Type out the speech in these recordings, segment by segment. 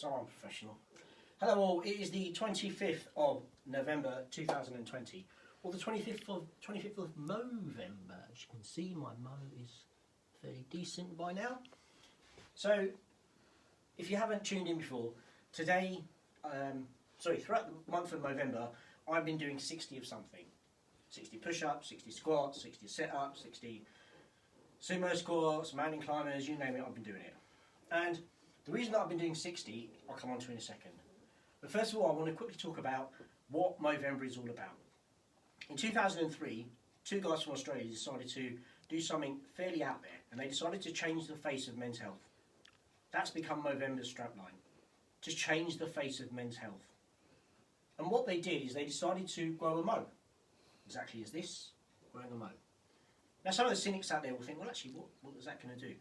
So unprofessional. Hello all, it is the 25th of November 2020, or the 25th of Movember. As you can see, my Mo is fairly decent by now. So, if you haven't tuned in before, today, throughout the month of November, I've been doing 60 of something. 60 push-ups, 60 squats, 60 sit-ups, 60 sumo squats, mountain climbers, you name it, I've been doing it. And the reason that I've been doing 60, I'll come on to in a second. But first of all, I want to quickly talk about what Movember is all about. In 2003, two guys from Australia decided to do something fairly out there, and they decided to change the face of men's health. That's become Movember's strapline, to change the face of men's health. And what they did is they decided to grow a mo, exactly as this, growing a mo. Now some of the cynics out there will think, well actually, what is that going to do?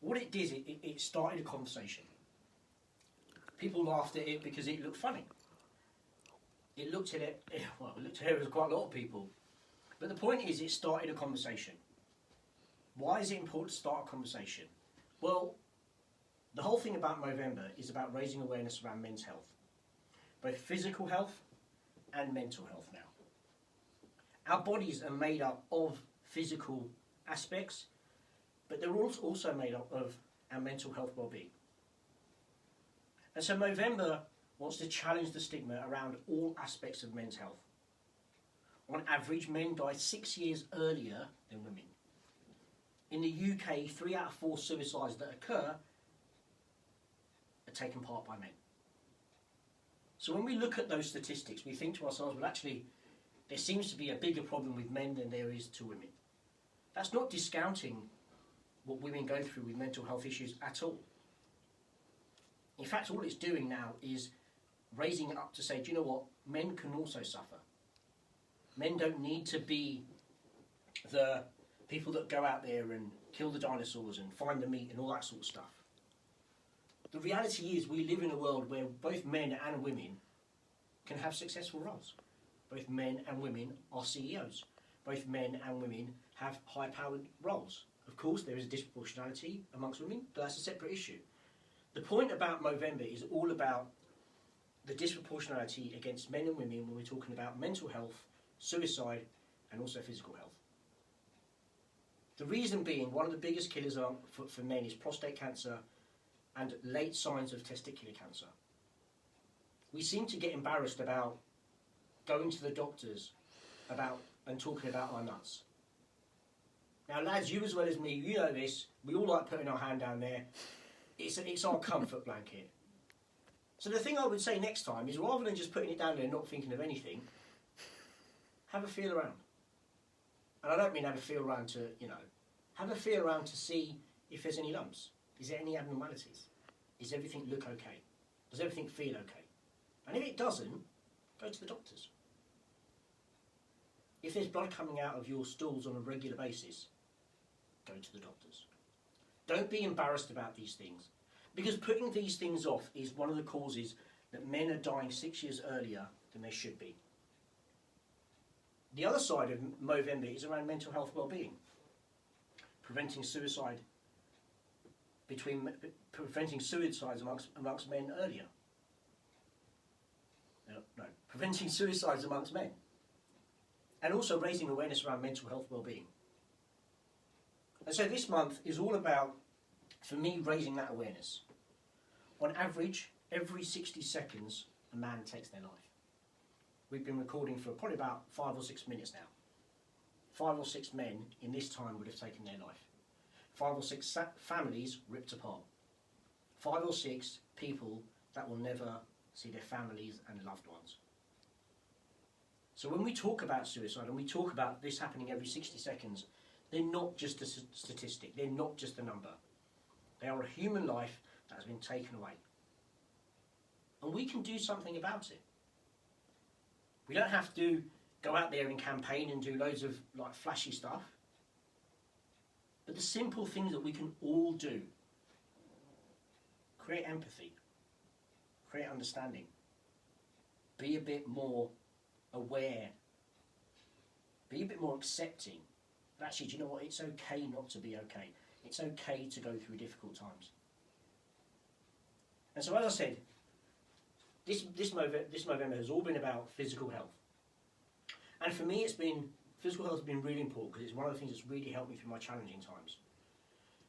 What it did, it started a conversation. People laughed at it because it looked funny. It looked at it as quite a lot of people. But the point is, it started a conversation. Why is it important to start a conversation? Well, the whole thing about Movember is about raising awareness around men's health. Both physical health and mental health now. Our bodies are made up of physical aspects, but they're also made up of our mental health well-being. And so Movember wants to challenge the stigma around all aspects of men's health. On average, men die 6 years earlier than women. In the UK, 3 out of 4 suicides that occur are taken part by men. So when we look at those statistics, we think to ourselves, well actually, there seems to be a bigger problem with men than there is to women. That's not discounting what women go through with mental health issues at all. In fact, all it's doing now is raising it up to say, do you know what, men can also suffer. Men don't need to be the people that go out there and kill the dinosaurs and find the meat and all that sort of stuff. The reality is we live in a world where both men and women can have successful roles. Both men and women are CEOs. Both men and women have high-powered roles. Of course, there is a disproportionality amongst women, but that's a separate issue. The point about Movember is all about the disproportionality against men and women when we're talking about mental health, suicide, and also physical health. The reason being, one of the biggest killers for men is prostate cancer and late signs of testicular cancer. We seem to get embarrassed about going to the doctors and talking about our nuts. Now lads, you as well as me, you know this, we all like putting our hand down there. It's our comfort blanket. So the thing I would say next time is, rather than just putting it down there and not thinking of anything, have a feel around. And I don't mean have a feel around to, have a feel around to see if there's any lumps. Is there any abnormalities? Does everything look okay? Does everything feel okay? And if it doesn't, go to the doctors. If there's blood coming out of your stools on a regular basis, go to the doctors. Don't be embarrassed about these things, because putting these things off is one of the causes that men are dying 6 years earlier than they should be. The other side of Movember is around mental health well-being, preventing suicides amongst men earlier. Preventing suicides amongst men, and also raising awareness around mental health well-being. And so this month is all about, for me, raising that awareness. On average, every 60 seconds, a man takes their life. We've been recording for probably about 5 or 6 minutes now. 5 or 6 men in this time would have taken their life. 5 or 6 families ripped apart. 5 or 6 people that will never see their families and loved ones. So when we talk about suicide and we talk about this happening every 60 seconds, they're not just a statistic, they're not just a number. They are a human life that has been taken away. And we can do something about it. We don't have to go out there and campaign and do loads of flashy stuff. But the simple things that we can all do: create empathy, create understanding, be a bit more aware, be a bit more accepting. But actually, do you know what? It's okay not to be okay. It's okay to go through difficult times. And so, as I said, this Movember has all been about physical health, and for me, physical health has been really important because it's one of the things that's really helped me through my challenging times.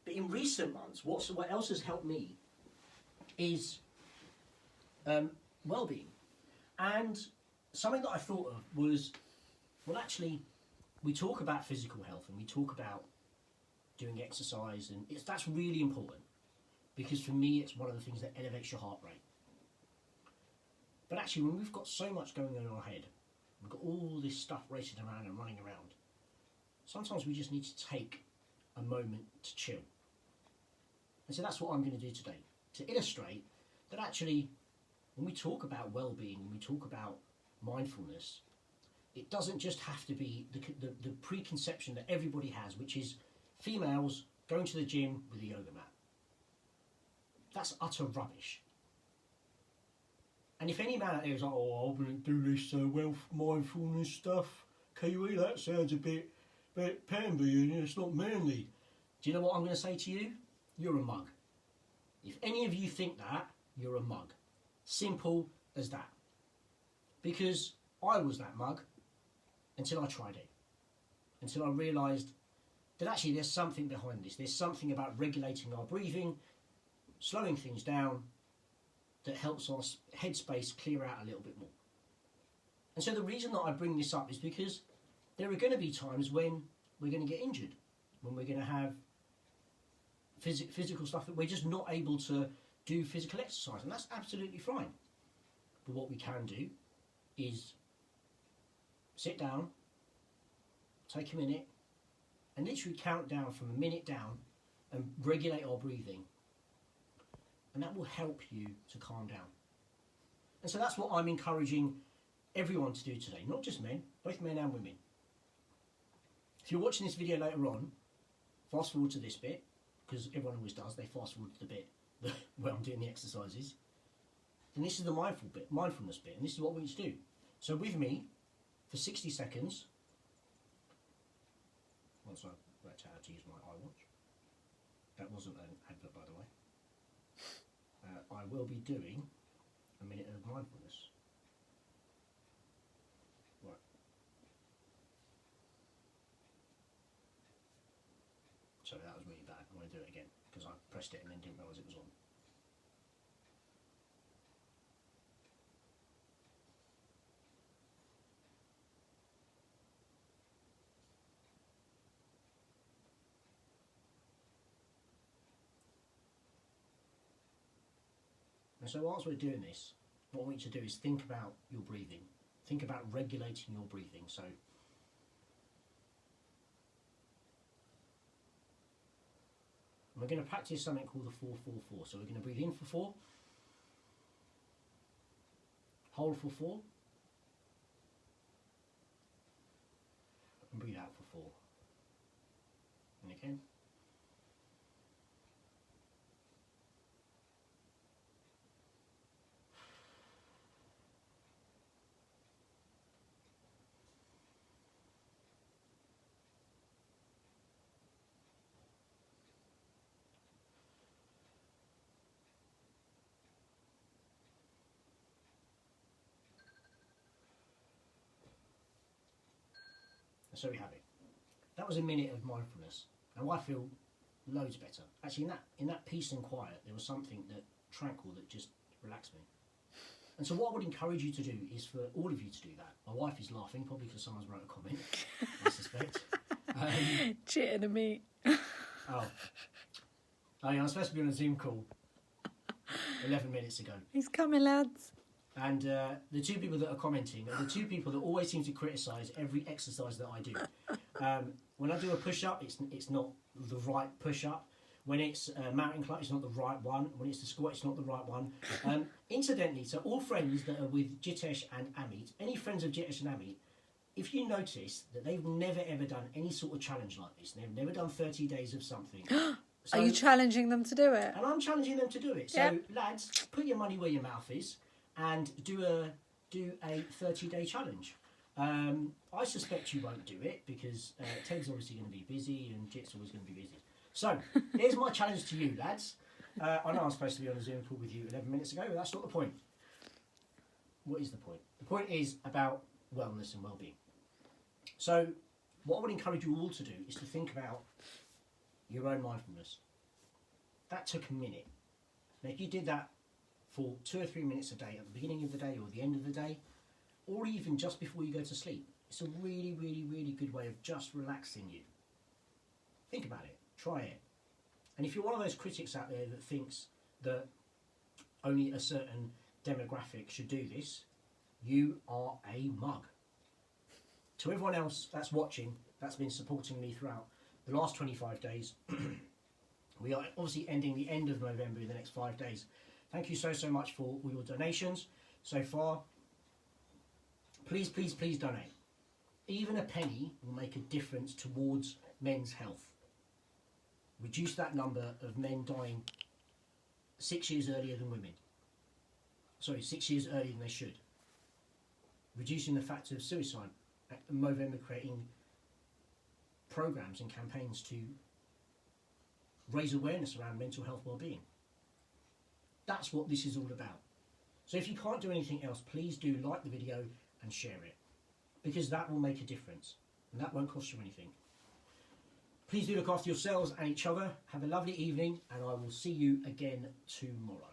But in recent months, what else has helped me is well-being, and something that I thought of was, well, actually, we talk about physical health and we talk about doing exercise, and that's really important because for me, it's one of the things that elevates your heart rate. But actually, when we've got so much going on in our head, we've got all this stuff racing around and running around, sometimes we just need to take a moment to chill. And so that's what I'm going to do today, to illustrate that actually, when we talk about well-being, when we talk about mindfulness, it doesn't just have to be the preconception that everybody has, which is females going to the gym with a yoga mat. That's utter rubbish. And if any man out there is like, oh, I wouldn't do this mindfulness stuff, Kiwi, that sounds a bit pamby and it's not manly. Do you know what I'm going to say to you? You're a mug. If any of you think that, you're a mug. Simple as that. Because I was that mug until I tried it. Until I realised that actually there's something behind this. There's something about regulating our breathing, slowing things down, that helps our headspace clear out a little bit more. And so the reason that I bring this up is because there are going to be times when we're going to get injured, when we're going to have physical stuff that we're just not able to do physical exercise, and that's absolutely fine. But what we can do is sit down, take a minute, and literally count down from a minute down and regulate our breathing. And that will help you to calm down. And so that's what I'm encouraging everyone to do today, not just men, both men and women. If you're watching this video later on, fast forward to this bit, because everyone always does, they fast forward to the bit where I'm doing the exercises. Then this is the mindfulness bit, and this is what we need to do. So with me, for 60 seconds, once I've worked out how to use my iWatch, that wasn't an advert by the way, I will be doing a minute of mindfulness. Right. Sorry, that was really bad. I'm going to do it again because I pressed it and then didn't realise it was on. And so whilst we're doing this, what I want you to do is think about your breathing. Think about regulating your breathing. So we're going to practice something called the 4-4-4. So we're going to breathe in for 4, hold for 4, and breathe out for 4. And again. And so we have it. That was a minute of mindfulness. Now I feel loads better. Actually, in that peace and quiet, there was something that tranquil that just relaxed me. And so what I would encourage you to do is for all of you to do that. My wife is laughing, probably because someone's wrote a comment, I suspect. Cheating at me. Oh, yeah, I was supposed to be on a Zoom call 11 minutes ago. He's coming, lads. And the two people that are commenting are the two people that always seem to criticise every exercise that I do. When I do a push-up, it's not the right push-up. When it's a mountain climb, it's not the right one. When it's the squat, it's not the right one. Incidentally, so all friends that are with Jitesh and Amit, any friends of Jitesh and Amit, if you notice that they've never ever done any sort of challenge like this, they've never done 30 days of something. So, are you challenging them to do it? And I'm challenging them to do it. So, yep. Lads, put your money where your mouth is and do a 30-day challenge. I suspect you won't do it because Ted's obviously going to be busy and Jit's always going to be busy. So, here's my challenge to you, lads. I know I'm supposed to be on a Zoom call with you 11 minutes ago, but that's not the point. what is the point? The point is about wellness and well-being. So what I would encourage you all to do is to think about your own mindfulness. That took a minute. Now if you did that for 2 or 3 minutes a day at the beginning of the day or the end of the day, or even just before you go to sleep, it's a really, really, really good way of just relaxing you. Think about it. Try it. And if you're one of those critics out there that thinks that only a certain demographic should do this, you are a mug. To everyone else that's watching, that's been supporting me throughout the last 25 days, we are obviously ending the end of November in the next 5 days. Thank you so much for all your donations so far. Please, please, please donate. Even a penny will make a difference towards men's health. Reduce that number of men dying 6 years earlier than women. Sorry, 6 years earlier than they should. Reducing the factor of suicide. Movember creating programs and campaigns to raise awareness around mental health well-being. That's what this is all about. So if you can't do anything else, please do like the video and share it, because that will make a difference and that won't cost you anything. Please do look after yourselves and each other. Have a lovely evening, and I will see you again tomorrow.